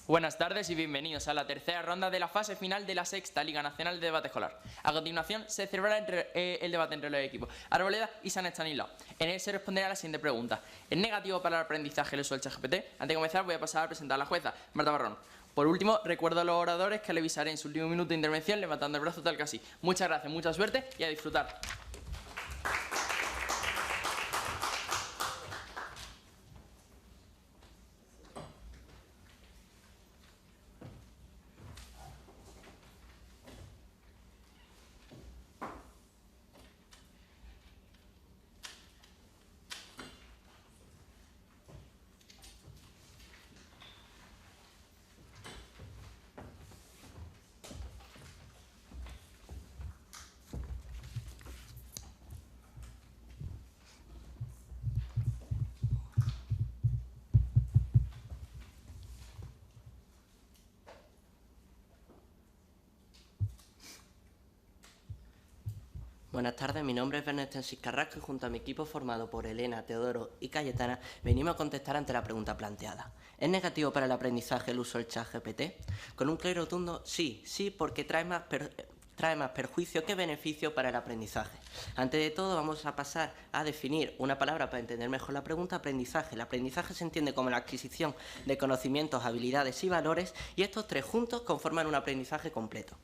Buenas tardes y bienvenidos a la tercera ronda de la fase final de la sexta Liga Nacional de Debate Escolar. A continuación se celebrará el debate entre los equipos Arboleda y San Estanislao. En él se responderá a la siguiente pregunta: ¿es negativo para el aprendizaje el uso del ChatGPT? Antes de comenzar voy a pasar a presentar a la jueza, Marta Barrón. Por último, recuerdo a los oradores que le avisaré en su último minuto de intervención levantando el brazo tal que así. Muchas gracias, mucha suerte y a disfrutar. Buenas tardes, mi nombre es Bernestensis Carrasco y junto a mi equipo formado por Elena, Teodoro y Cayetana venimos a contestar ante la pregunta planteada. ¿Es negativo para el aprendizaje el uso del ChatGPT? Con un claro rotundo sí, porque trae más perjuicio que beneficio para el aprendizaje. Antes de todo vamos a pasar a definir una palabra para entender mejor la pregunta: aprendizaje. El aprendizaje se entiende como la adquisición de conocimientos, habilidades y valores, y estos tres juntos conforman un aprendizaje completo.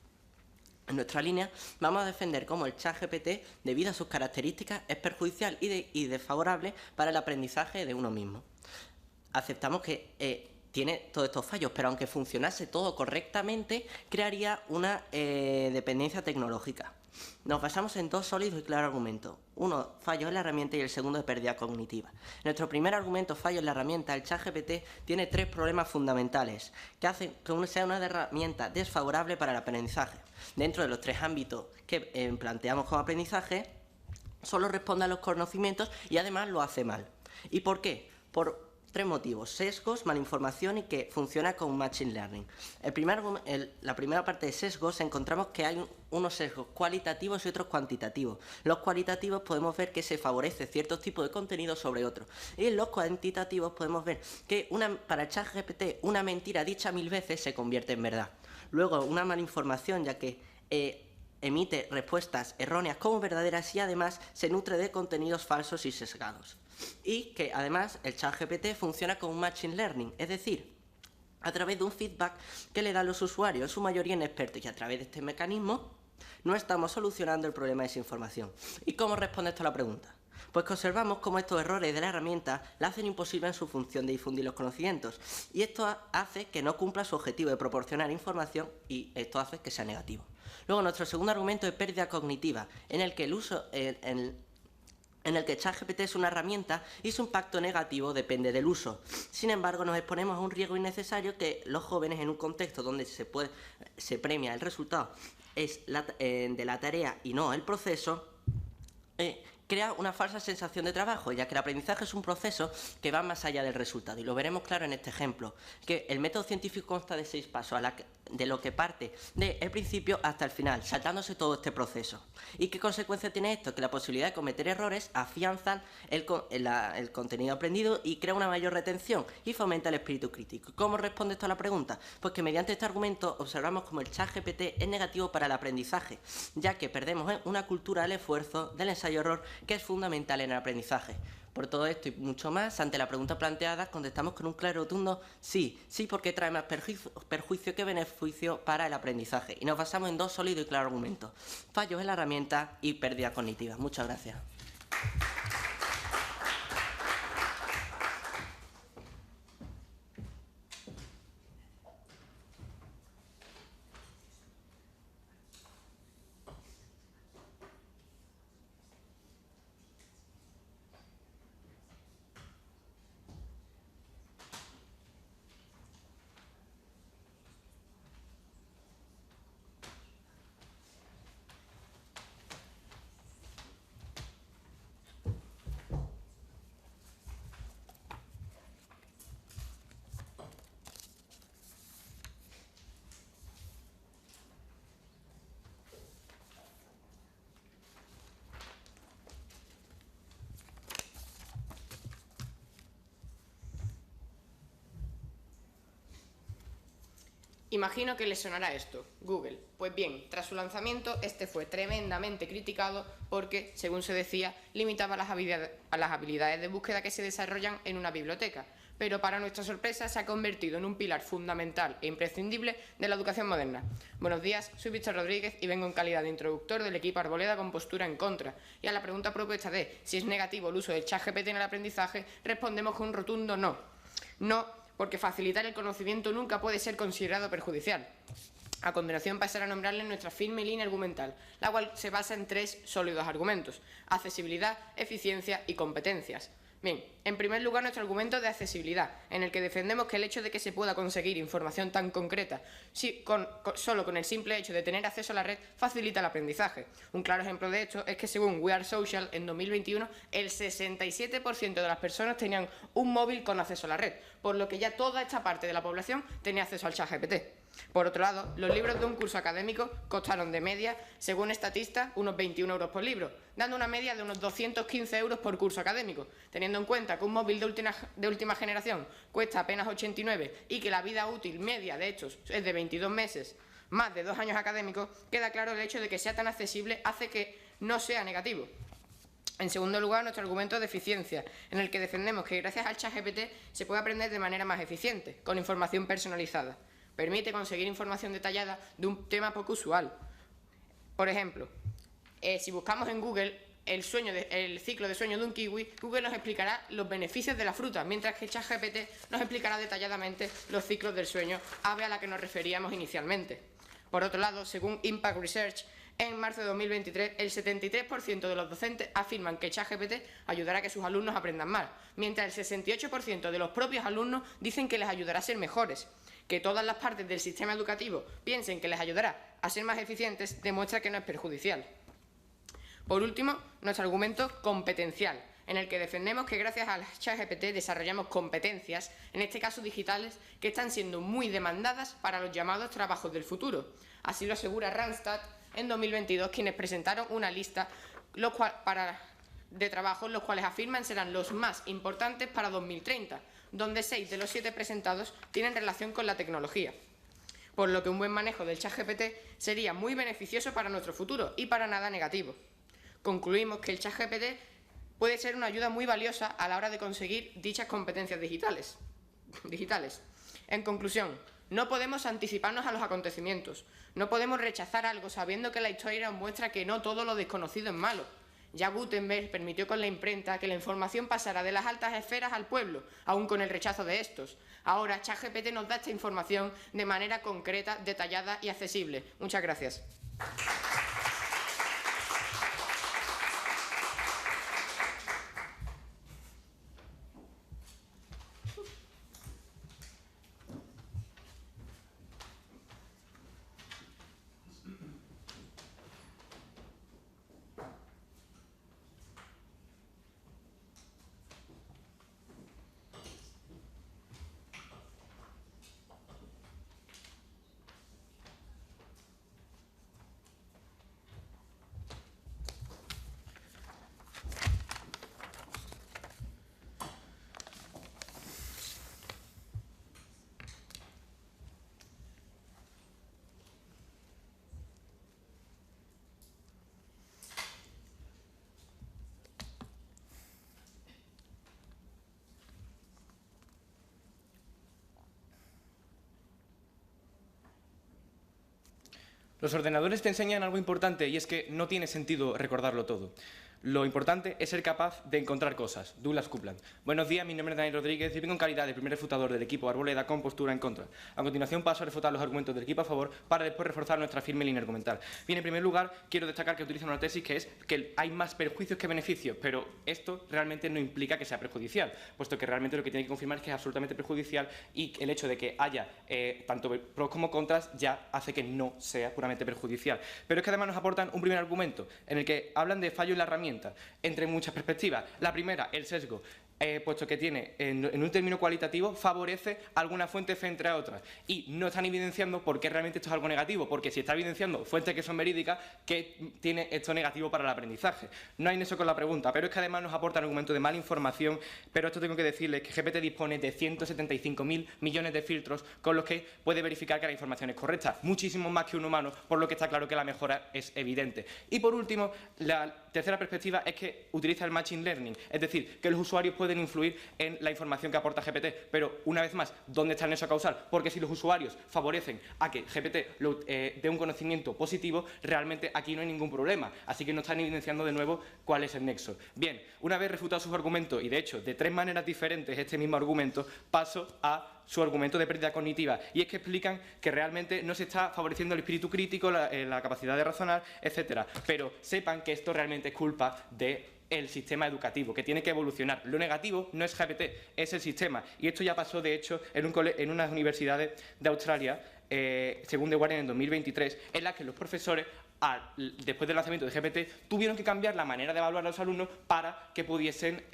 En nuestra línea vamos a defender cómo el ChatGPT, debido a sus características, es perjudicial y desfavorable para el aprendizaje de uno mismo. Aceptamos que tiene todos estos fallos, pero aunque funcionase todo correctamente, crearía una dependencia tecnológica. Nos basamos en dos sólidos y claros argumentos. Uno, fallos en la herramienta, y el segundo, de pérdida cognitiva. Nuestro primer argumento, fallo en la herramienta, el ChatGPT tiene tres problemas fundamentales que hacen que sea una herramienta desfavorable para el aprendizaje. Dentro de los tres ámbitos que planteamos como aprendizaje, solo responde a los conocimientos y además lo hace mal. ¿Y por qué? Por tres motivos: sesgos, malinformación y que funciona con Machine Learning. La primera parte de sesgos encontramos que hay unos sesgos cualitativos y otros cuantitativos. Los cualitativos podemos ver que se favorece ciertos tipos de contenido sobre otros, y en los cuantitativos podemos ver que para el ChatGPT una mentira dicha 1000 veces se convierte en verdad. Luego, una malinformación, ya que emite respuestas erróneas como verdaderas y además se nutre de contenidos falsos y sesgados. Y que además el ChatGPT funciona con un Machine Learning, es decir, a través de un feedback que le dan los usuarios, en su mayoría inexpertos, y a través de este mecanismo no estamos solucionando el problema de desinformación. ¿Y cómo responde esto a la pregunta? Pues que observamos cómo estos errores de la herramienta la hacen imposible en su función de difundir los conocimientos, y esto hace que no cumpla su objetivo de proporcionar información, y esto hace que sea negativo. Luego, nuestro segundo argumento es pérdida cognitiva, en el que ChatGPT es una herramienta y su impacto negativo depende del uso. Sin embargo, nos exponemos a un riesgo innecesario que los jóvenes, en un contexto donde se premia el resultado de la tarea y no el proceso, crea una falsa sensación de trabajo, ya que el aprendizaje es un proceso que va más allá del resultado, y lo veremos claro en este ejemplo, que el método científico consta de 6 pasos, de lo que parte del principio hasta el final, saltándose todo este proceso. ¿Y qué consecuencia tiene esto? Que la posibilidad de cometer errores afianzan el contenido aprendido y crea una mayor retención y fomenta el espíritu crítico. ¿Cómo responde esto a la pregunta? Pues que mediante este argumento observamos cómo el ChatGPT es negativo para el aprendizaje, ya que perdemos una cultura del esfuerzo, del ensayo-error, que es fundamental en el aprendizaje. Por todo esto y mucho más, ante la pregunta planteada, contestamos con un claro y rotundo sí, porque trae más perjuicio que beneficio para el aprendizaje, y nos basamos en dos sólidos y claros argumentos: fallos en la herramienta y pérdida cognitiva. Muchas gracias. Imagino que les sonará esto, Google. Pues bien, tras su lanzamiento, este fue tremendamente criticado porque, según se decía, limitaba las habilidades de búsqueda que se desarrollan en una biblioteca. Pero para nuestra sorpresa se ha convertido en un pilar fundamental e imprescindible de la educación moderna. Buenos días, soy Víctor Rodríguez y vengo en calidad de introductor del equipo Arboleda con postura en contra. Y a la pregunta propuesta de si es negativo el uso del ChatGPT en el aprendizaje, respondemos con un rotundo no. No, porque facilitar el conocimiento nunca puede ser considerado perjudicial. A continuación pasaré a nombrarles nuestra firme línea argumental, la cual se basa en 3 sólidos argumentos: accesibilidad, eficiencia y competencias. Bien, en primer lugar, nuestro argumento de accesibilidad, en el que defendemos que el hecho de que se pueda conseguir información tan concreta solo con el simple hecho de tener acceso a la red facilita el aprendizaje. Un claro ejemplo de esto es que, según We Are Social, en 2021 el 67% de las personas tenían un móvil con acceso a la red, por lo que ya toda esta parte de la población tenía acceso al ChatGPT. Por otro lado, los libros de un curso académico costaron de media, según Statista, unos 21 euros por libro, dando una media de unos 215 euros por curso académico. Teniendo en cuenta que un móvil de última generación cuesta apenas 89 y que la vida útil media de estos es de 22 meses, más de 2 años académicos, queda claro el hecho de que sea tan accesible hace que no sea negativo. En segundo lugar, nuestro argumento de eficiencia, en el que defendemos que gracias al ChatGPT se puede aprender de manera más eficiente, con información personalizada. Permite conseguir información detallada de un tema poco usual. Por ejemplo, si buscamos en Google el ciclo de sueño de un kiwi, Google nos explicará los beneficios de la fruta, mientras que ChatGPT nos explicará detalladamente los ciclos del sueño, ave a la que nos referíamos inicialmente. Por otro lado, según Impact Research, en marzo de 2023, el 73% de los docentes afirman que ChatGPT ayudará a que sus alumnos aprendan más, mientras el 68% de los propios alumnos dicen que les ayudará a ser mejores. Que todas las partes del sistema educativo piensen que les ayudará a ser más eficientes demuestra que no es perjudicial. Por último, nuestro argumento competencial, en el que defendemos que gracias al ChatGPT desarrollamos competencias, en este caso digitales, que están siendo muy demandadas para los llamados trabajos del futuro. Así lo asegura Randstad en 2022, quienes presentaron una lista de trabajos los cuales afirman serán los más importantes para 2030, donde 6 de los 7 presentados tienen relación con la tecnología. Por lo que un buen manejo del ChatGPT sería muy beneficioso para nuestro futuro y para nada negativo. Concluimos que el ChatGPT puede ser una ayuda muy valiosa a la hora de conseguir dichas competencias digitales. En conclusión, no podemos anticiparnos a los acontecimientos, no podemos rechazar algo sabiendo que la historia nos muestra que no todo lo desconocido es malo. Ya Gutenberg permitió con la imprenta que la información pasara de las altas esferas al pueblo, aun con el rechazo de estos. Ahora ChatGPT nos da esta información de manera concreta, detallada y accesible. Muchas gracias. Los ordenadores te enseñan algo importante y es que no tiene sentido recordarlo todo. Lo importante es ser capaz de encontrar cosas. Douglas Coupland. Buenos días, mi nombre es Daniel Rodríguez y vengo en calidad de primer refutador del equipo Arboleda con postura en contra. A continuación paso a refutar los argumentos del equipo a favor para después reforzar nuestra firme línea argumental. Bien, en primer lugar, quiero destacar que utilizan una tesis que es que hay más perjuicios que beneficios, pero esto realmente no implica que sea perjudicial, puesto que realmente lo que tiene que confirmar es que es absolutamente perjudicial y el hecho de que haya tanto pros como contras ya hace que no sea puramente perjudicial. Pero es que además nos aportan un primer argumento en el que hablan de fallo en la herramienta. herramienta, entre muchas perspectivas. La primera, el sesgo. Puesto que tiene, en un término cualitativo, favorece alguna fuente frente a otras. Y no están evidenciando por qué realmente esto es algo negativo, porque si está evidenciando fuentes que son verídicas, ¿qué tiene esto negativo para el aprendizaje? No hay nexo con la pregunta, pero es que además nos aporta argumentos de mala información, pero esto tengo que decirles que GPT dispone de 175.000 millones de filtros con los que puede verificar que la información es correcta, muchísimo más que un humano, por lo que está claro que la mejora es evidente. Y por último, la tercera perspectiva es que utiliza el Machine Learning, es decir, que los usuarios pueden influir en la información que aporta GPT, pero una vez más, ¿dónde está el nexo causal? Porque si los usuarios favorecen a que GPT dé un conocimiento positivo, realmente aquí no hay ningún problema, así que no están evidenciando de nuevo cuál es el nexo. Bien, una vez refutado sus argumentos, y de hecho de tres maneras diferentes este mismo argumento, paso a su argumento de pérdida cognitiva, y es que explican que realmente no se está favoreciendo el espíritu crítico, la capacidad de razonar, etcétera, pero sepan que esto realmente es culpa del sistema educativo, que tiene que evolucionar. Lo negativo no es GPT, es el sistema, y esto ya pasó de hecho en unas universidades de Australia, según The Guardian en 2023, en las que los profesores después del lanzamiento de GPT, tuvieron que cambiar la manera de evaluar a los alumnos para que pudiesen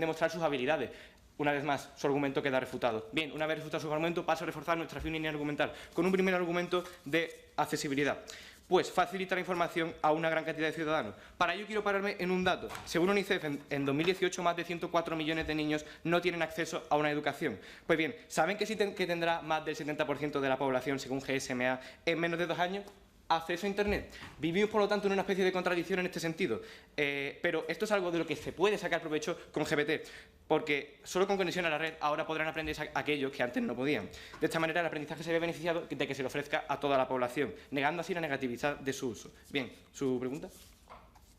demostrar sus habilidades. Una vez más, su argumento queda refutado. Bien, una vez refutado su argumento, paso a reforzar nuestra línea argumental con un primer argumento de accesibilidad. Pues facilita la información a una gran cantidad de ciudadanos. Para ello quiero pararme en un dato. Según UNICEF, en 2018 más de 104 millones de niños no tienen acceso a una educación. Pues bien, ¿saben que tendrá más del 70% de la población, según GSMA, en menos de 2 años? Acceso a Internet. Vivimos, por lo tanto, en una especie de contradicción en este sentido. Pero esto es algo de lo que se puede sacar provecho con GPT, porque solo con conexión a la red ahora podrán aprender aquellos que antes no podían. De esta manera, el aprendizaje se ve beneficiado de que se le ofrezca a toda la población, negando así la negatividad de su uso. Bien, ¿su pregunta?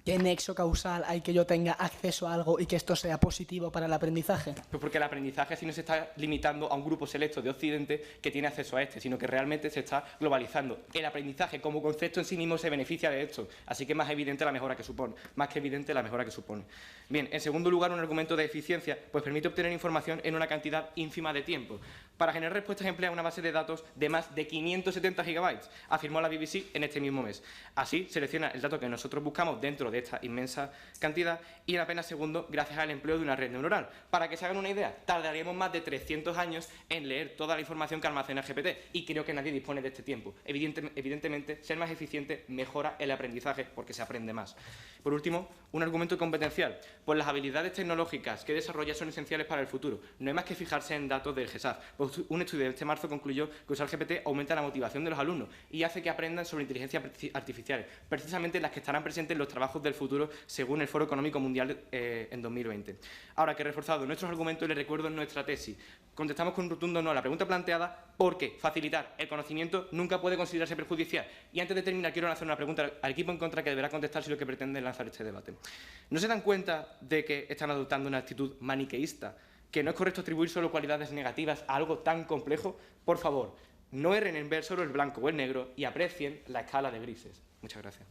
¿Qué nexo causal hay que yo tenga acceso a algo y que esto sea positivo para el aprendizaje? Pues porque el aprendizaje así no se está limitando a un grupo selecto de Occidente que tiene acceso a este, sino que realmente se está globalizando. El aprendizaje como concepto en sí mismo se beneficia de esto, así que es más evidente la mejora que supone, más que evidente la mejora que supone. Bien, en segundo lugar, un argumento de eficiencia, pues permite obtener información en una cantidad ínfima de tiempo. Para generar respuestas emplea una base de datos de más de 570 gigabytes, afirmó la BBC en este mismo mes. Así, selecciona el dato que nosotros buscamos dentro de esta inmensa cantidad y en apenas segundos gracias al empleo de una red neuronal. Para que se hagan una idea, tardaríamos más de 300 años en leer toda la información que almacena GPT y creo que nadie dispone de este tiempo. Evidentemente, ser más eficiente mejora el aprendizaje porque se aprende más. Por último, un argumento competencial. Pues las habilidades tecnológicas que desarrolla son esenciales para el futuro. No hay más que fijarse en datos del GESAF. Pues un estudio de este marzo concluyó que usar GPT aumenta la motivación de los alumnos y hace que aprendan sobre inteligencia artificial, precisamente las que estarán presentes en los trabajos del futuro según el Foro Económico Mundial en 2020. Ahora que he reforzado nuestros argumentos, les recuerdo nuestra tesis. Contestamos con un rotundo no a la pregunta planteada porque facilitar el conocimiento nunca puede considerarse perjudicial. Y antes de terminar, quiero lanzar una pregunta al equipo en contra que deberá contestar si lo que pretende es lanzar este debate. ¿No se dan cuenta de que están adoptando una actitud maniqueísta? ¿Que no es correcto atribuir solo cualidades negativas a algo tan complejo? Por favor, no erren en ver solo el blanco o el negro y aprecien la escala de grises. Muchas gracias.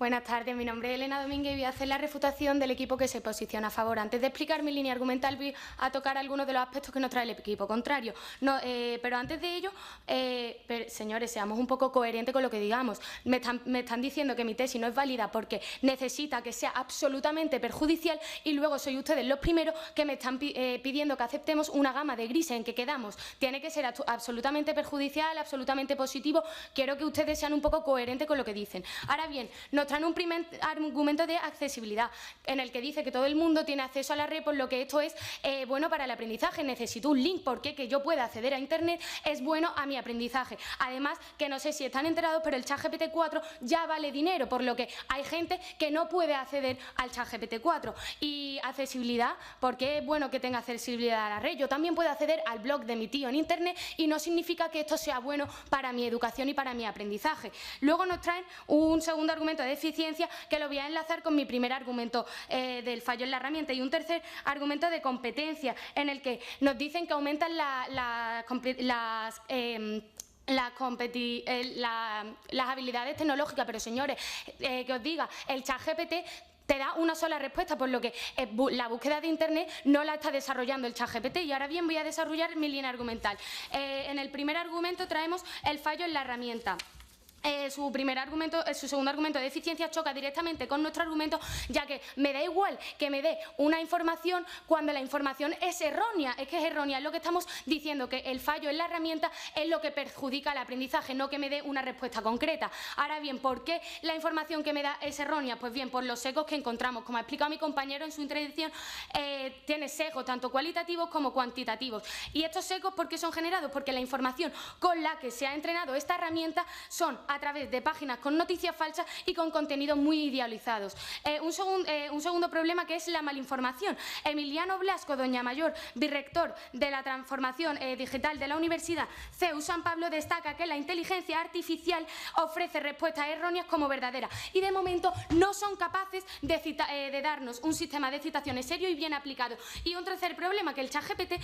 Buenas tardes, mi nombre es Elena Domínguez y voy a hacer la refutación del equipo que se posiciona a favor. Antes de explicar mi línea argumental voy a tocar algunos de los aspectos que nos trae el equipo contrario. No, pero antes de ello, señores, seamos un poco coherentes con lo que digamos. Me están diciendo que mi tesis no es válida porque necesita que sea absolutamente perjudicial y luego soy ustedes los primeros que me están pidiendo que aceptemos una gama de grises en que quedamos. Tiene que ser absolutamente perjudicial, absolutamente positivo. Quiero que ustedes sean un poco coherentes con lo que dicen. Ahora bien, nos traen un primer argumento de accesibilidad, en el que dice que todo el mundo tiene acceso a la red, por lo que esto es bueno para el aprendizaje. Necesito un link porque que yo pueda acceder a Internet es bueno a mi aprendizaje. Además, que no sé si están enterados, pero el ChatGPT 4 ya vale dinero, por lo que hay gente que no puede acceder al ChatGPT 4. Y accesibilidad, porque es bueno que tenga accesibilidad a la red. Yo también puedo acceder al blog de mi tío en Internet y no significa que esto sea bueno para mi educación y para mi aprendizaje. Luego nos traen un segundo argumento de eficiencia que lo voy a enlazar con mi primer argumento del fallo en la herramienta y un tercer argumento de competencia en el que nos dicen que aumentan las habilidades tecnológicas, pero señores, que os diga, el ChatGPT te da una sola respuesta, por lo que la búsqueda de Internet no la está desarrollando el ChatGPT. Y ahora bien voy a desarrollar mi línea argumental. En el primer argumento traemos el fallo en la herramienta. Su segundo argumento de eficiencia choca directamente con nuestro argumento, ya que me da igual que me dé una información cuando la información es errónea. Es que es errónea, es lo que estamos diciendo, que el fallo en la herramienta es lo que perjudica el aprendizaje, no que me dé una respuesta concreta. Ahora bien, ¿por qué la información que me da es errónea? Pues bien, por los sesgos que encontramos. Como ha explicado mi compañero en su introducción, tiene sesgos tanto cualitativos como cuantitativos. ¿Y estos sesgos por qué son generados? Porque la información con la que se ha entrenado esta herramienta son a través de páginas con noticias falsas y con contenidos muy idealizados. Un segundo problema, que es la malinformación. Emiliano Blasco Doña Mayor, director de la transformación digital de la Universidad CEU San Pablo, destaca que la inteligencia artificial ofrece respuestas erróneas como verdaderas y de momento no son capaces de darnos un sistema de citaciones serio y bien aplicado. Y un tercer problema, que el ChatGPT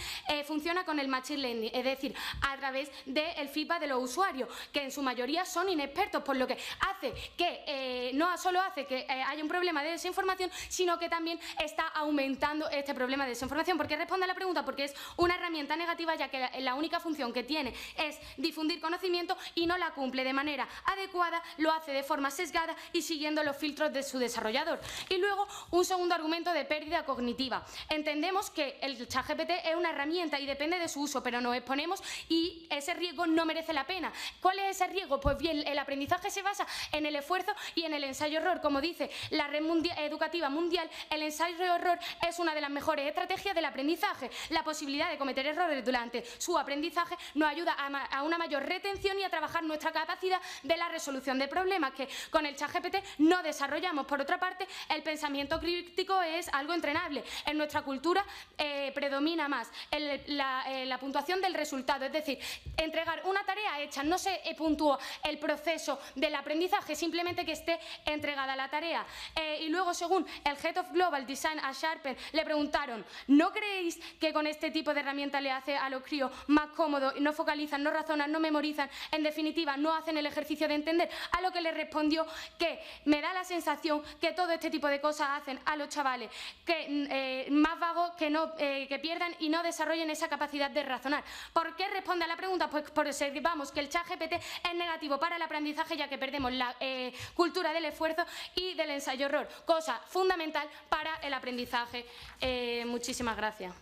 funciona con el machine learning, es decir, a través del feedback de los usuarios, que en su mayoría son inexpertos, por lo que hace que no solo hace que haya un problema de desinformación, sino que también está aumentando este problema de desinformación. ¿Por qué responde a la pregunta? Porque es una herramienta negativa, ya que la única función que tiene es difundir conocimiento y no la cumple de manera adecuada, lo hace de forma sesgada y siguiendo los filtros de su desarrollador. Y luego, un segundo argumento de pérdida cognitiva. Entendemos que el ChatGPT es una herramienta y depende de su uso, pero nos exponemos y ese riesgo no merece la pena. ¿Cuál es ese riesgo? Pues bien, el aprendizaje se basa en el esfuerzo y en el ensayo-error. Como dice la Red Educativa Mundial, el ensayo-error es una de las mejores estrategias del aprendizaje. La posibilidad de cometer errores durante su aprendizaje nos ayuda a una mayor retención y a trabajar nuestra capacidad de la resolución de problemas, que con el ChatGPT no desarrollamos. Por otra parte, el pensamiento crítico es algo entrenable. En nuestra cultura predomina más la puntuación del resultado, es decir, entregar una tarea hecha. No se puntúa el proceso del aprendizaje, simplemente que esté entregada la tarea. Y luego, según el Head of Global Design a Sharpen, le preguntaron: ¿no creéis que con este tipo de herramienta le hace a los críos más cómodo? No focalizan, no razonan, no memorizan, en definitiva, no hacen el ejercicio de entender. A lo que le respondió que me da la sensación que todo este tipo de cosas hacen a los chavales que más vagos, que pierdan y no desarrollen esa capacidad de razonar. ¿Por qué responde a la pregunta? Pues por observamos que el ChatGPT es negativo para el aprendizaje, ya que perdemos la cultura del esfuerzo y del ensayo-error, cosa fundamental para el aprendizaje. Muchísimas gracias.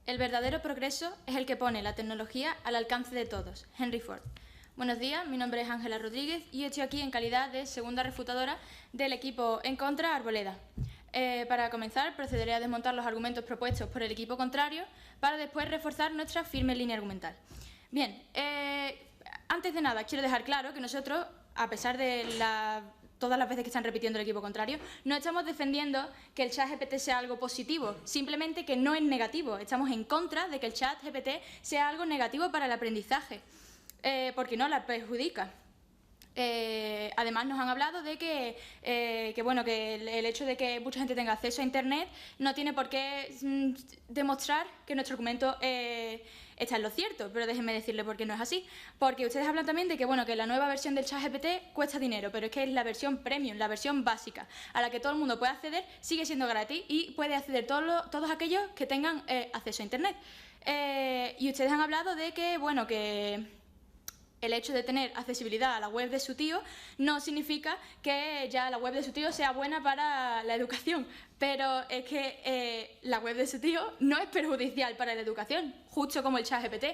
El verdadero progreso es el que pone la tecnología al alcance de todos. Henry Ford. Buenos días, mi nombre es Ángela Rodríguez y estoy aquí en calidad de segunda refutadora del equipo en contra Arboleda. Para comenzar, procederé a desmontar los argumentos propuestos por el equipo contrario para después reforzar nuestra firme línea argumental. Bien, antes de nada quiero dejar claro que nosotros, a pesar de todas las veces que están repitiendo el equipo contrario, no estamos defendiendo que el chat GPT sea algo positivo, simplemente que no es negativo. Estamos en contra de que el chat GPT sea algo negativo para el aprendizaje, porque no la perjudica. Además nos han hablado de que el hecho de que mucha gente tenga acceso a Internet no tiene por qué demostrar que nuestro argumento está en lo cierto, pero déjenme decirle por qué no es así. Porque ustedes hablan también de que, que la nueva versión del ChatGPT cuesta dinero, pero es que es la versión premium, la versión básica, a la que todo el mundo puede acceder, sigue siendo gratis y puede acceder todos aquellos que tengan acceso a Internet. Y ustedes han hablado de que el hecho de tener accesibilidad a la web de su tío no significa que ya la web de su tío sea buena para la educación, pero es que la web de su tío no es perjudicial para la educación, justo como el ChatGPT.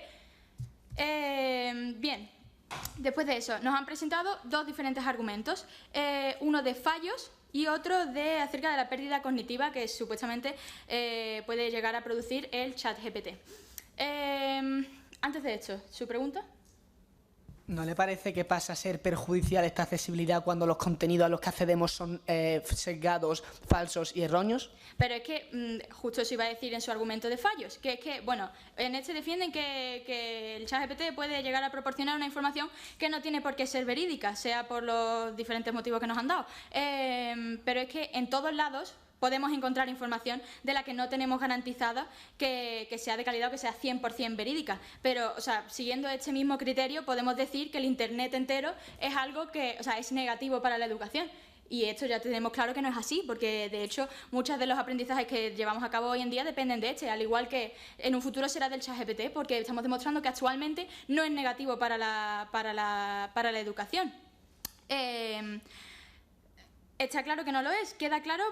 Bien, después de eso nos han presentado dos diferentes argumentos, uno de fallos y otro acerca de la pérdida cognitiva que supuestamente puede llegar a producir el ChatGPT. Antes de esto, ¿su pregunta? ¿No le parece que pasa a ser perjudicial esta accesibilidad cuando los contenidos a los que accedemos son sesgados, falsos y erróneos? Pero es que justo eso iba a decir en su argumento de fallos, que es que, en este defienden que el ChatGPT puede llegar a proporcionar una información que no tiene por qué ser verídica, sea por los diferentes motivos que nos han dado. Pero es que en todos lados podemos encontrar información de la que no tenemos garantizada que sea de calidad o que sea 100% verídica. Pero, siguiendo este mismo criterio, podemos decir que el Internet entero es algo que, es negativo para la educación. Y esto ya tenemos claro que no es así, porque de hecho muchos de los aprendizajes que llevamos a cabo hoy en día dependen de al igual que en un futuro será del ChatGPT, porque estamos demostrando que actualmente no es negativo para la educación. Está claro que no lo es, queda claro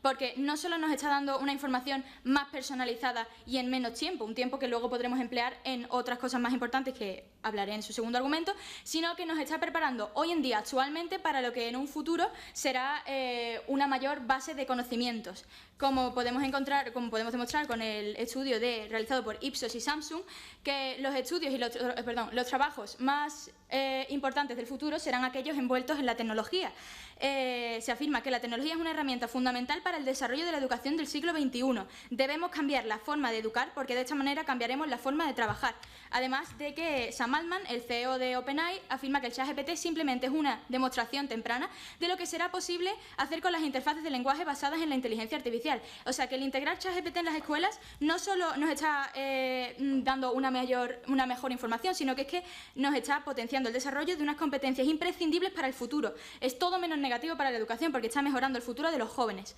porque no solo nos está dando una información más personalizada y en menos tiempo, un tiempo que luego podremos emplear en otras cosas más importantes que hablaré en su segundo argumento, sino que nos está preparando hoy en día, actualmente, para lo que en un futuro será una mayor base de conocimientos. Como podemos demostrar con el estudio realizado por Ipsos y Samsung, que los estudios y los trabajos más importantes del futuro serán aquellos envueltos en la tecnología. Se afirma que la tecnología es una herramienta fundamental para el desarrollo de la educación del siglo XXI. Debemos cambiar la forma de educar porque de esta manera cambiaremos la forma de trabajar. Además de que Sam Altman, el CEO de OpenAI, afirma que el ChatGPT simplemente es una demostración temprana de lo que será posible hacer con las interfaces de lenguaje basadas en la inteligencia artificial. O sea que el integrar ChatGPT en las escuelas no solo nos está dando una mejor información, sino que es que nos está potenciando el desarrollo de unas competencias imprescindibles para el futuro. Es todo menos negativo para la educación porque está mejorando el futuro de los jóvenes.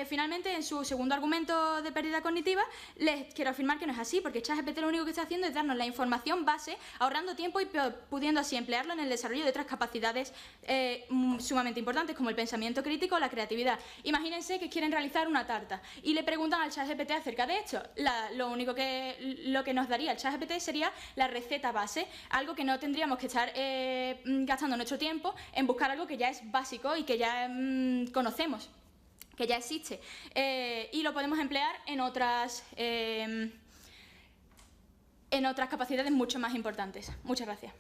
Finalmente, en su segundo argumento de pérdida cognitiva, les quiero afirmar que no es así, porque ChatGPT lo único que está haciendo es darnos la información base, ahorrando tiempo y pudiendo así emplearlo en el desarrollo de otras capacidades sumamente importantes, como el pensamiento crítico o la creatividad. Imagínense que quieren realizar una tarta y le preguntan al ChatGPT acerca de esto. Lo que nos daría el ChatGPT sería la receta base, algo que no tendríamos que estar gastando nuestro tiempo en buscar algo que ya es básico y que ya conocemos, que ya existe, y lo podemos emplear en otras capacidades mucho más importantes. Muchas gracias.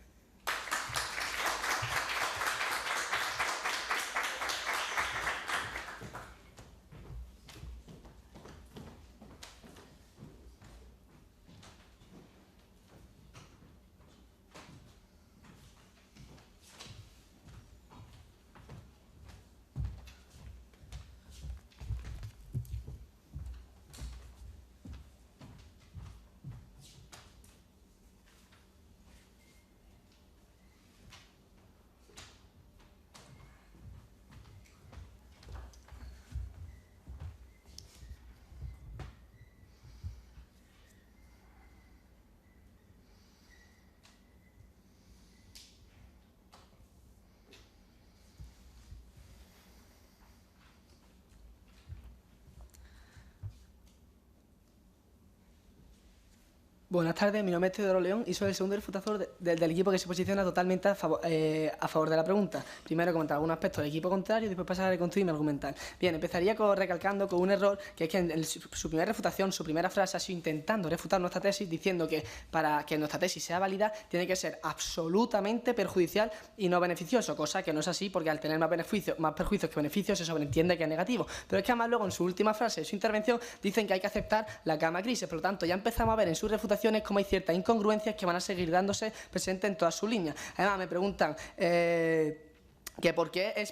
Buenas tardes, mi nombre es Teodoro León y soy el segundo refutador del equipo que se posiciona totalmente a favor de la pregunta. Primero comentar algunos aspectos del equipo contrario y después pasar a reconstruir mi argumental. Bien, empezaría recalcando con un error, que es que en su primera refutación, su primera frase ha sido intentando refutar nuestra tesis, diciendo que para que nuestra tesis sea válida tiene que ser absolutamente perjudicial y no beneficioso, cosa que no es así porque al tener más perjuicios que beneficios se sobreentiende que es negativo. Pero es que además luego en su última frase de su intervención dicen que hay que aceptar la gamma crisis, por lo tanto ya empezamos a ver en sus refutaciones como hay ciertas incongruencias que van a seguir dándose presentes en toda su línea. Además me preguntan que por qué es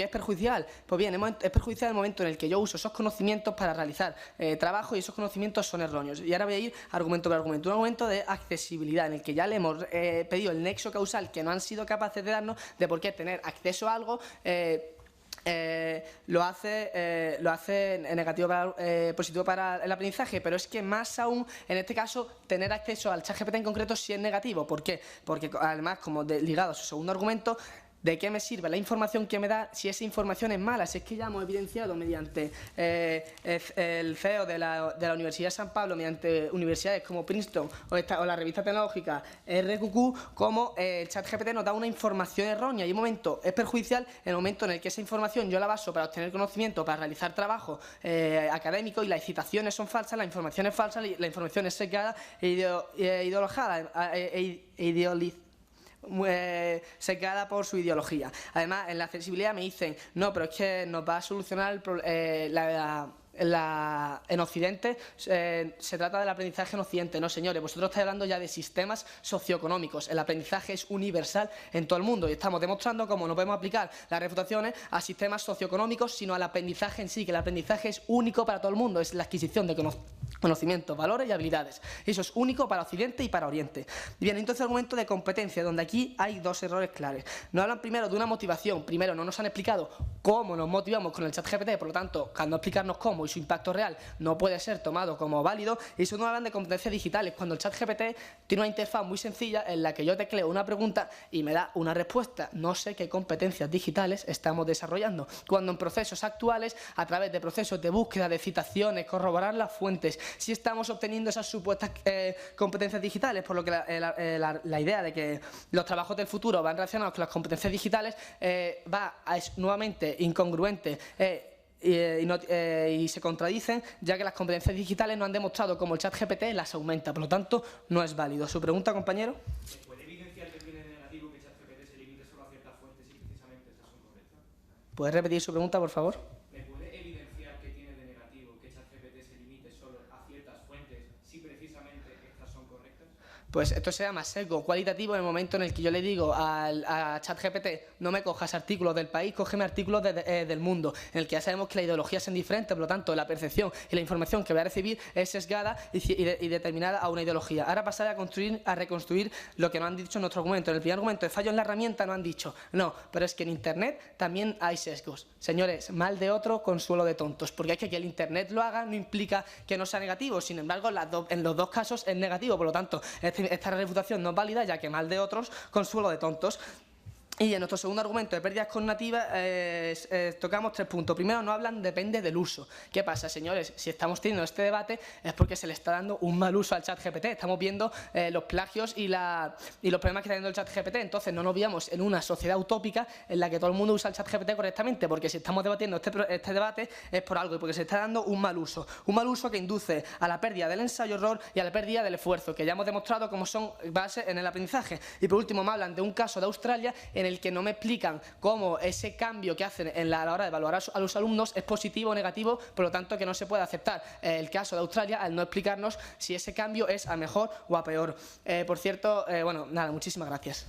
perjudicial. Pues bien, es perjudicial el momento en el que yo uso esos conocimientos para realizar trabajo y esos conocimientos son erróneos. Y ahora voy a ir argumento por argumento. Un argumento de accesibilidad en el que ya le hemos pedido el nexo causal que no han sido capaces de darnos de por qué tener acceso a algo lo hace negativo positivo para el aprendizaje, pero es que más aún, en este caso, tener acceso al ChatGPT en concreto sí es negativo. ¿Por qué? Porque además, como ligado a su segundo argumento, ¿de qué me sirve la información que me da si esa información es mala? Si es que ya hemos evidenciado mediante el CEO de la Universidad de San Pablo, mediante universidades como Princeton o la revista tecnológica RQQ, como el ChatGPT nos da una información errónea y es perjudicial en el momento en el que esa información yo la baso para obtener conocimiento, para realizar trabajo académico y las citaciones son falsas, la información es falsa, la información es sesgada secada por su ideología. Además, en la accesibilidad me dicen, no, pero es que nos va a solucionar en Occidente, se trata del aprendizaje en Occidente. No, señores, vosotros estáis hablando ya de sistemas socioeconómicos. El aprendizaje es universal en todo el mundo y estamos demostrando cómo no podemos aplicar las refutaciones a sistemas socioeconómicos, sino al aprendizaje en sí, que el aprendizaje es único para todo el mundo, es la adquisición de conocimientos, valores y habilidades. Eso es único para Occidente y para Oriente. Bien, entonces el argumento de competencia, donde aquí hay dos errores claves. Nos hablan primero de una motivación. Primero, no nos han explicado cómo nos motivamos con el ChatGPT, por lo tanto, al no explicarnos cómo y su impacto real no puede ser tomado como válido. Y segundo, hablan de competencias digitales, cuando el ChatGPT tiene una interfaz muy sencilla en la que yo tecleo una pregunta y me da una respuesta. No sé qué competencias digitales estamos desarrollando, cuando en procesos actuales, a través de procesos de búsqueda de citaciones, corroborar las fuentes, si estamos obteniendo esas supuestas competencias digitales, por lo que la idea de que los trabajos del futuro van relacionados con las competencias digitales es nuevamente incongruente y se contradicen, ya que las competencias digitales no han demostrado cómo el ChatGPT las aumenta, por lo tanto no es válido. ¿Su pregunta, compañero? ¿Puede evidenciar que tiene de negativo que ChatGPT se limite solo a ciertas fuentes y precisamente esas son correctas? ¿Puedes repetir su pregunta, por favor? ¿Me puede evidenciar que tiene de negativo que ChatGPT se limite solo a ciertas fuentes si precisamente estas son correctas? Pues esto se llama sesgo cualitativo en el momento en el que yo le digo a ChatGPT, no me cojas artículos del país, cógeme artículos del mundo, en el que ya sabemos que la ideología es diferente, por lo tanto la percepción y la información que voy a recibir es sesgada y determinada a una ideología. Ahora pasaré a reconstruir lo que nos han dicho en nuestro argumento. En el primer argumento de fallo en la herramienta nos han dicho, no, pero es que en Internet también hay sesgos. Señores, mal de otro, consuelo de tontos, porque es que el Internet lo haga no implica que no sea negativo, sin embargo en los dos casos es negativo, por lo tanto esta refutación no es válida, ya que mal de otros, consuelo de tontos. Y en nuestro segundo argumento de pérdidas cognitivas tocamos 3 puntos. Primero, no hablan, depende del uso. ¿Qué pasa, señores? Si estamos teniendo este debate es porque se le está dando un mal uso al ChatGPT. Estamos viendo los plagios y los problemas que está teniendo el ChatGPT. Entonces no nos veamos en una sociedad utópica en la que todo el mundo usa el ChatGPT correctamente, porque si estamos debatiendo este debate es por algo y porque se está dando un mal uso. Un mal uso que induce a la pérdida del ensayo-error y a la pérdida del esfuerzo, que ya hemos demostrado cómo son bases en el aprendizaje. Y por último, me hablan de un caso de Australia en el que no me explican cómo ese cambio que hacen a la hora de evaluar a los alumnos es positivo o negativo, por lo tanto que no se puede aceptar el caso de Australia al no explicarnos si ese cambio es a mejor o a peor. Por cierto, bueno, nada, muchísimas gracias.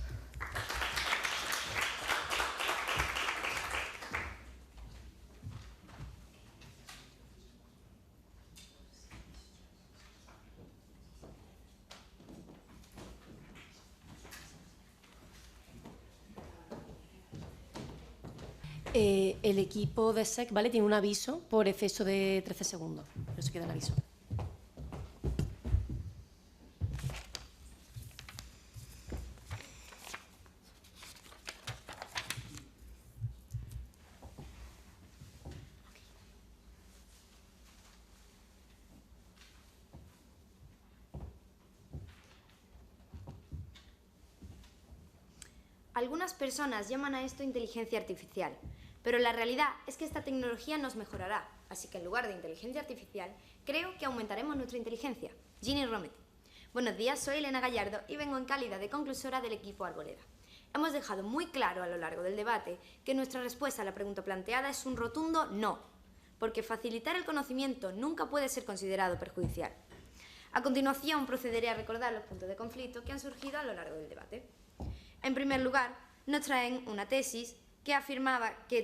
El equipo de SEC, ¿vale?, tiene un aviso por exceso de 13 segundos. Por eso queda el aviso. Algunas personas llaman a esto inteligencia artificial, pero la realidad es que esta tecnología nos mejorará, así que en lugar de inteligencia artificial, creo que aumentaremos nuestra inteligencia. Ginny Romet. Buenos días, soy Elena Gallardo y vengo en calidad de conclusora del equipo Arboleda. Hemos dejado muy claro a lo largo del debate que nuestra respuesta a la pregunta planteada es un rotundo no, porque facilitar el conocimiento nunca puede ser considerado perjudicial. A continuación, procederé a recordar los puntos de conflicto que han surgido a lo largo del debate. En primer lugar, nos traen una tesis que afirmaba que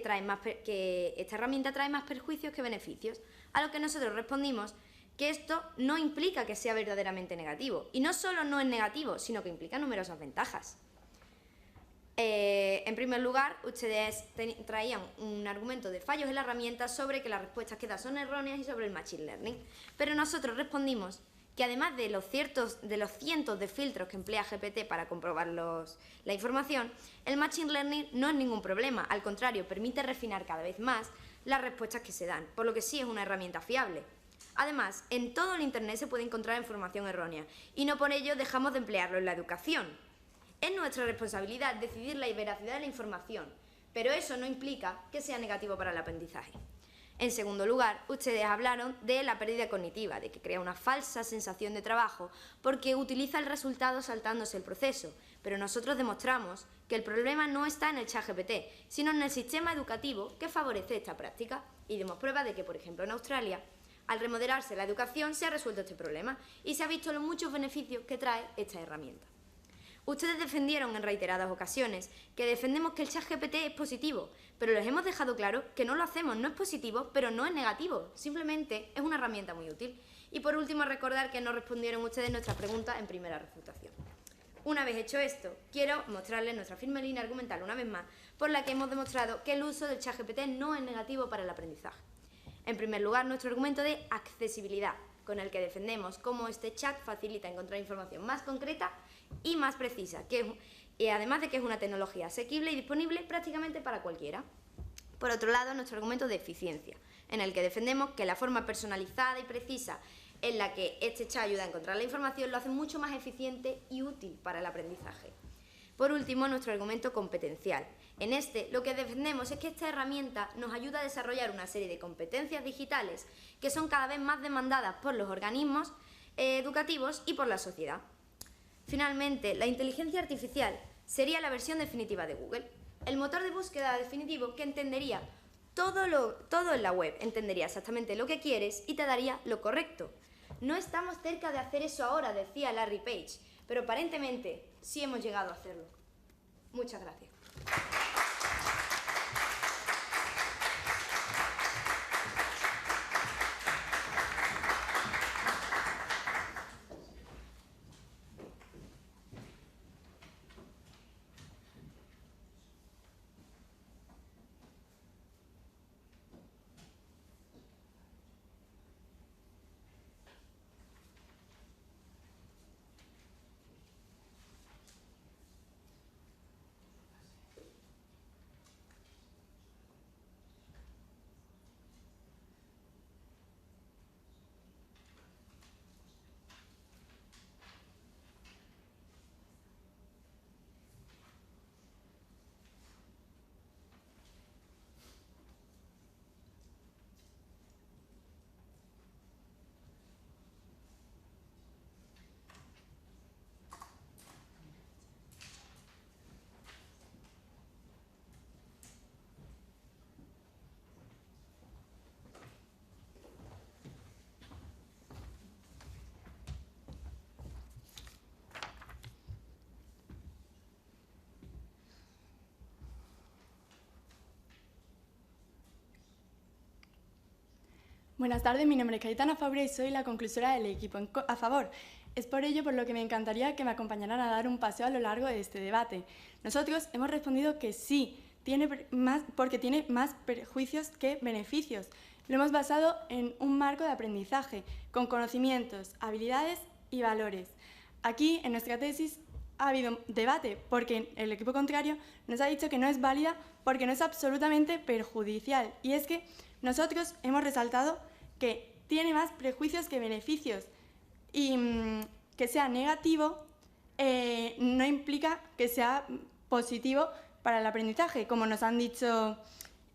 esta herramienta trae más perjuicios que beneficios, a lo que nosotros respondimos que esto no implica que sea verdaderamente negativo. Y no solo no es negativo, sino que implica numerosas ventajas. En primer lugar, ustedes traían un argumento de fallos en la herramienta sobre que las respuestas que da son erróneas y sobre el Machine Learning. Pero nosotros respondimos que además de los cientos de filtros que emplea GPT para comprobar la información, el Machine Learning no es ningún problema. Al contrario, permite refinar cada vez más las respuestas que se dan, por lo que sí es una herramienta fiable. Además, en todo el Internet se puede encontrar información errónea y no por ello dejamos de emplearlo en la educación. Es nuestra responsabilidad decidir la veracidad de la información, pero eso no implica que sea negativo para el aprendizaje. En segundo lugar, ustedes hablaron de la pérdida cognitiva, de que crea una falsa sensación de trabajo porque utiliza el resultado saltándose el proceso, pero nosotros demostramos que el problema no está en el ChatGPT, sino en el sistema educativo que favorece esta práctica y demos prueba de que, por ejemplo, en Australia, al remodelarse la educación se ha resuelto este problema y se ha visto los muchos beneficios que trae esta herramienta. Ustedes defendieron en reiteradas ocasiones que defendemos que el ChatGPT es positivo, pero les hemos dejado claro que no lo hacemos, no es positivo, pero no es negativo, simplemente es una herramienta muy útil. Y por último, recordar que no respondieron ustedes nuestra pregunta en primera refutación. Una vez hecho esto, quiero mostrarles nuestra firme línea argumental una vez más, por la que hemos demostrado que el uso del ChatGPT no es negativo para el aprendizaje. En primer lugar, nuestro argumento de accesibilidad, con el que defendemos cómo este chat facilita encontrar información más concreta y más precisa, y además de que es una tecnología asequible y disponible prácticamente para cualquiera. Por otro lado, nuestro argumento de eficiencia, en el que defendemos que la forma personalizada y precisa en la que este chat ayuda a encontrar la información lo hace mucho más eficiente y útil para el aprendizaje. Por último, nuestro argumento competencial. En este, lo que defendemos es que esta herramienta nos ayuda a desarrollar una serie de competencias digitales que son cada vez más demandadas por los organismos educativos y por la sociedad. Finalmente, la inteligencia artificial sería la versión definitiva de Google, el motor de búsqueda definitivo que entendería todo en la web, entendería exactamente lo que quieres y te daría lo correcto. No estamos cerca de hacer eso ahora, decía Larry Page, pero aparentemente sí hemos llegado a hacerlo. Muchas gracias. Buenas tardes, mi nombre es Cayetana Fabre y soy la conclusora del equipo a favor. Es por ello por lo que me encantaría que me acompañaran a dar un paseo a lo largo de este debate. Nosotros hemos respondido que sí, porque tiene más perjuicios que beneficios. Lo hemos basado en un marco de aprendizaje, con conocimientos, habilidades y valores. Aquí, en nuestra tesis, ha habido debate, porque el equipo contrario nos ha dicho que no es válida porque no es absolutamente perjudicial. Y es que nosotros hemos resaltado que tiene más prejuicios que beneficios y que sea negativo no implica que sea positivo para el aprendizaje, como nos han dicho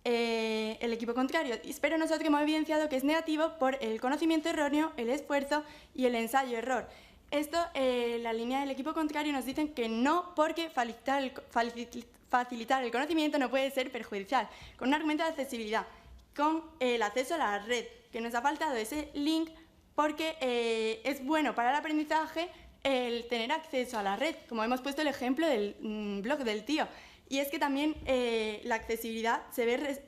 el equipo contrario, pero nosotros hemos evidenciado que es negativo por el conocimiento erróneo, el esfuerzo y el ensayo-error. Esto, la línea del equipo contrario nos dicen que no, porque facilitar el conocimiento no puede ser perjudicial, con un argumento de accesibilidad, con el acceso a la red, que nos ha faltado ese link porque es bueno para el aprendizaje el tener acceso a la red, como hemos puesto el ejemplo del blog del tío. Y es que también la accesibilidad se ve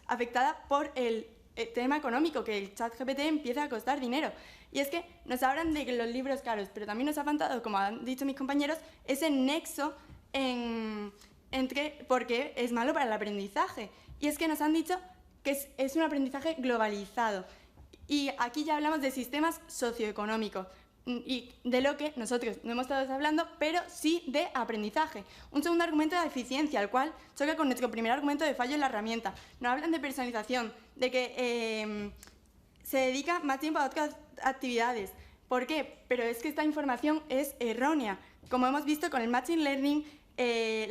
afectada por el tema económico, que el ChatGPT empieza a costar dinero. Y es que nos hablan de que los libros caros, pero también nos ha faltado, como han dicho mis compañeros, ese nexo entre porque es malo para el aprendizaje. Y es que nos han dicho que es un aprendizaje globalizado. Y aquí ya hablamos de sistemas socioeconómicos, y de lo que nosotros no hemos estado hablando, pero sí de aprendizaje. Un segundo argumento de eficiencia, el cual choca con nuestro primer argumento de fallo en la herramienta. Nos hablan de personalización, de que se dedica más tiempo a otras actividades. ¿Por qué? Pero es que esta información es errónea, como hemos visto con el Machine Learning,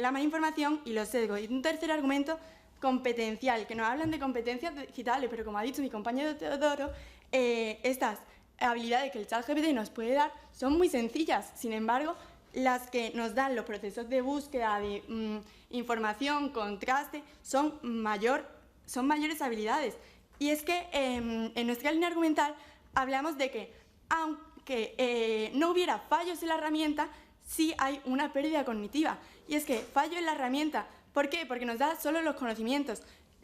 la mala información y los sesgos. Y un tercer argumento competencial, que nos hablan de competencias digitales, pero como ha dicho mi compañero Teodoro, estas habilidades que el ChatGPT nos puede dar son muy sencillas. Sin embargo, las que nos dan los procesos de búsqueda de información, contraste, son mayores habilidades. Y es que en nuestra línea argumental hablamos de que aunque no hubiera fallos en la herramienta, sí hay una pérdida cognitiva. Y es que fallo en la herramienta, ¿por qué? Porque nos da solo los conocimientos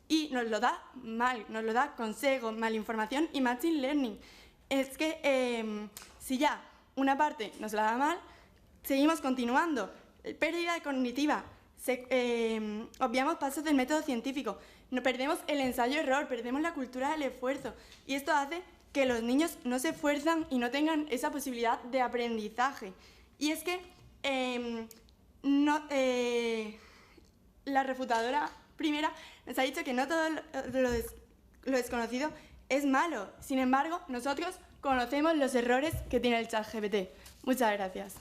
y nos lo da mal, nos lo da con sesgo, mala información y machine learning. Es que si ya una parte nos la da mal, seguimos continuando. Pérdida cognitiva, obviamos pasos del método científico, no perdemos el ensayo-error, perdemos la cultura del esfuerzo. Y esto hace que los niños no se esfuerzan y no tengan esa posibilidad de aprendizaje. Y es que la refutadora primera nos ha dicho que no todo lo desconocido es malo. Sin embargo, nosotros conocemos los errores que tiene el ChatGPT. Muchas gracias.